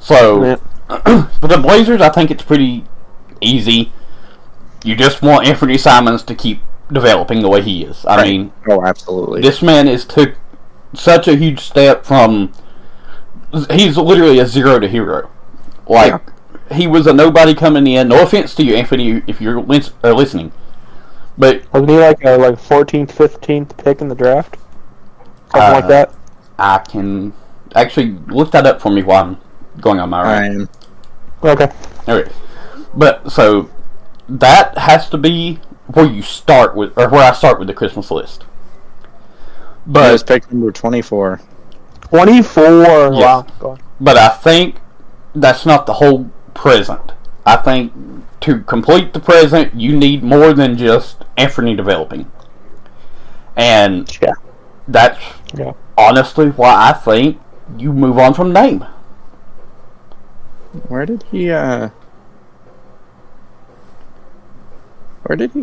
So, for the Blazers, I think it's pretty easy. You just want Anthony Simons to keep developing the way he is. I mean, absolutely. This man took such a huge step from. He's literally a zero to hero. He was a nobody coming in. No offense to you, Anthony, if you're listening, but wasn't he like a 14th, 15th pick in the draft, something like that? I can actually look that up for me while I'm going on my rant. Okay. Okay, but so that has to be where you start with, or where I start with the Christmas list. But it's pick number 24. 24. Yes. Wow. Go on. But I think that's not the whole present. I think to complete the present, you need more than just Anthony developing. And that's honestly why I think you move on from Dame. Where did he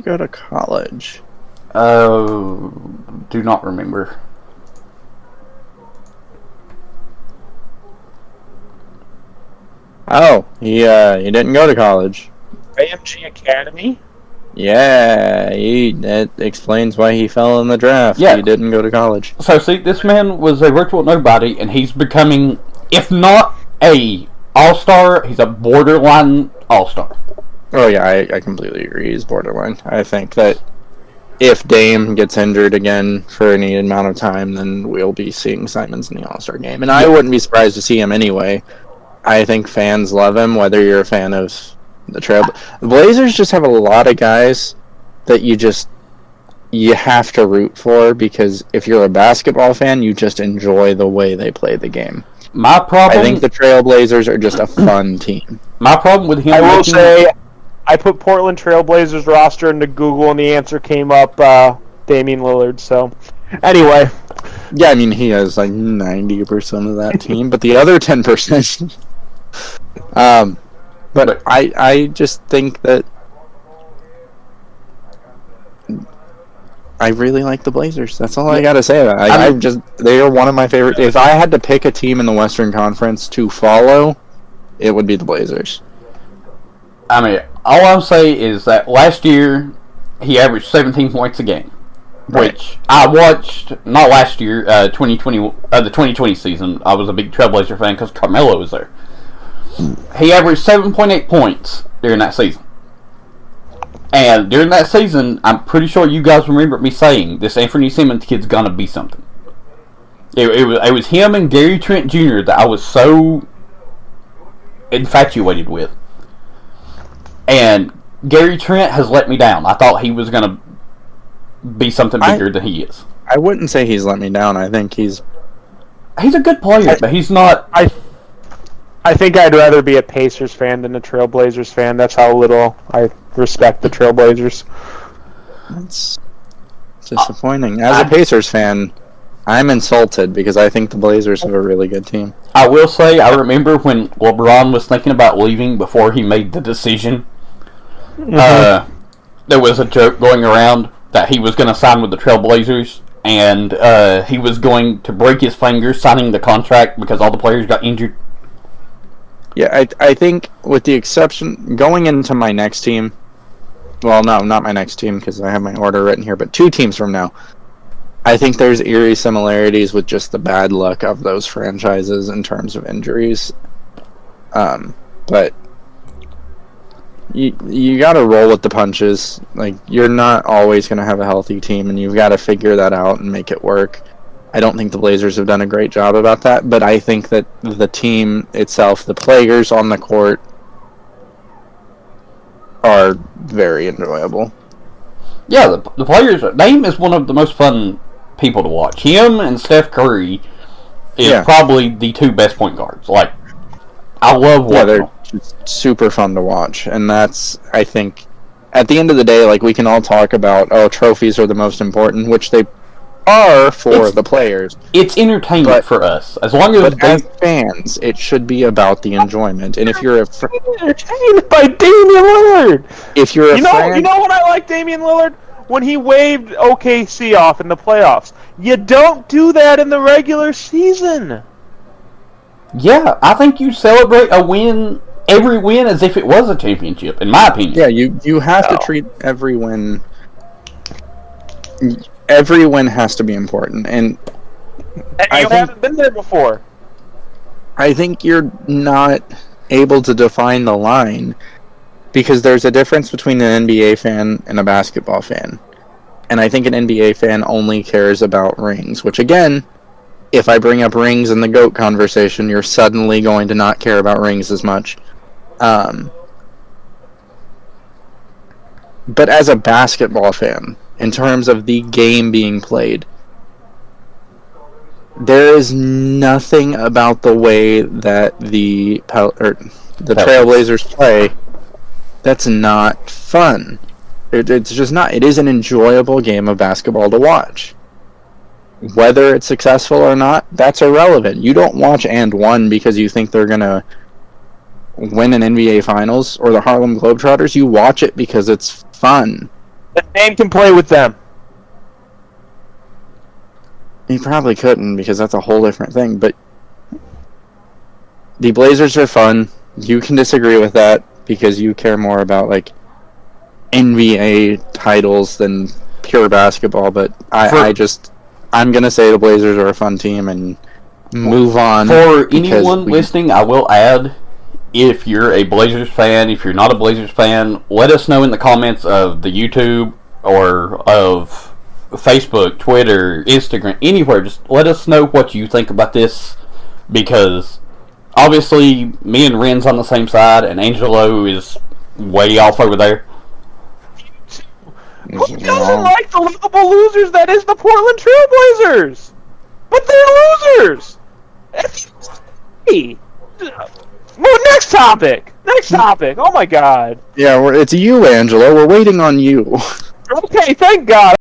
go to college? Do not remember. Oh, he didn't go to college. AMG Academy? Yeah, that explains why he fell in the draft. Yeah. He didn't go to college. So, see, this man was a virtual nobody, and he's becoming, if not a all-star, he's a borderline all-star. Oh, yeah, I completely agree. He's borderline. I think that if Dame gets injured again for any amount of time, then we'll be seeing Simons in the all-star game. And I wouldn't be surprised to see him anyway. I think fans love him, whether you're a fan of the Trailblazers. The Blazers just have a lot of guys that you have to root for, because if you're a basketball fan, you just enjoy the way they play the game. My problem, I think the Trailblazers are just a fun team. My problem with him, I will say, I put Portland Trailblazers roster into Google, and the answer came up Damian Lillard. So, anyway. Yeah, I mean, he has like 90% of that team, but the other 10%... But I just think that I really like the Blazers. That's all I gotta say about it. They are one of my favorite. If I had to pick a team in the Western Conference to follow, it would be the Blazers. I mean, all I'll say is that last year he averaged 17 points a game, which I watched. Not last year, 2020, the 2020 season. I was a big Trailblazer fan because Carmelo was there. He averaged 7.8 points during that season. And during that season, I'm pretty sure you guys remember me saying, this Anthony Simons kid's gonna be something. It was him and Gary Trent Jr. that I was so infatuated with. And Gary Trent has let me down. I thought he was gonna be something bigger than he is. I wouldn't say he's let me down. I think he's a good player, but he's not... I think I'd rather be a Pacers fan than a Trailblazers fan. That's how little I respect the Trailblazers. That's disappointing. As a Pacers fan, I'm insulted because I think the Blazers have a really good team. I will say, I remember when LeBron was thinking about leaving before he made the decision. There was a joke going around that he was going to sign with the Trailblazers, and he was going to break his fingers signing the contract because all the players got injured. Yeah, I think with the exception, going into my next team, well, no, not my next team because I have my order written here, but 2 teams from now, I think there's eerie similarities with just the bad luck of those franchises in terms of injuries. But you got to roll with the punches. Like, you're not always going to have a healthy team, and you've got to figure that out and make it work. I don't think the Blazers have done a great job about that, but I think that the team itself, the players on the court, are very enjoyable. Yeah, the players... Dame is one of the most fun people to watch. Him and Steph Curry is probably the 2 best point guards. Like, I love watching them. They're super fun to watch, and that's, I think, at the end of the day, like, we can all talk about, trophies are the most important, which they are for the players. It's entertainment for us. As long as as fans, it should be about the enjoyment. And if you're entertained by Damian Lillard, if you're you know what I like Damian Lillard? When he waved OKC off in the playoffs. You don't do that in the regular season. Yeah, I think you celebrate a win, every win, as if it was a championship, in my opinion. Yeah, you have to treat every win. Every win has to be important, and you haven't been there before. I think you're not able to define the line because there's a difference between an NBA fan and a basketball fan. And I think an NBA fan only cares about rings, which again, if I bring up rings in the GOAT conversation, you're suddenly going to not care about rings as much. But as a basketball fan, in terms of the game being played, there is nothing about the way that the Trailblazers play that's not fun. It's just not. It is an enjoyable game of basketball to watch. Whether it's successful or not, that's irrelevant. You don't watch and one because you think they're going to win an NBA Finals or the Harlem Globetrotters. You watch it because it's fun. The name can play with them. You probably couldn't because that's a whole different thing, but the Blazers are fun. You can disagree with that because you care more about like NBA titles than pure basketball, but I'm going to say the Blazers are a fun team and move on. For anyone listening, I will add, if you're a Blazers fan, if you're not a Blazers fan, let us know in the comments of the YouTube or of Facebook, Twitter, Instagram, anywhere. Just let us know what you think about this, because obviously me and Rehn's on the same side, and Angelo is way off over there. Who doesn't like the lovable losers that is the Portland Trailblazers? But they're losers! Hey. Well, next topic! Oh my god. Yeah, it's you, Angelo. We're waiting on you. Okay, thank God.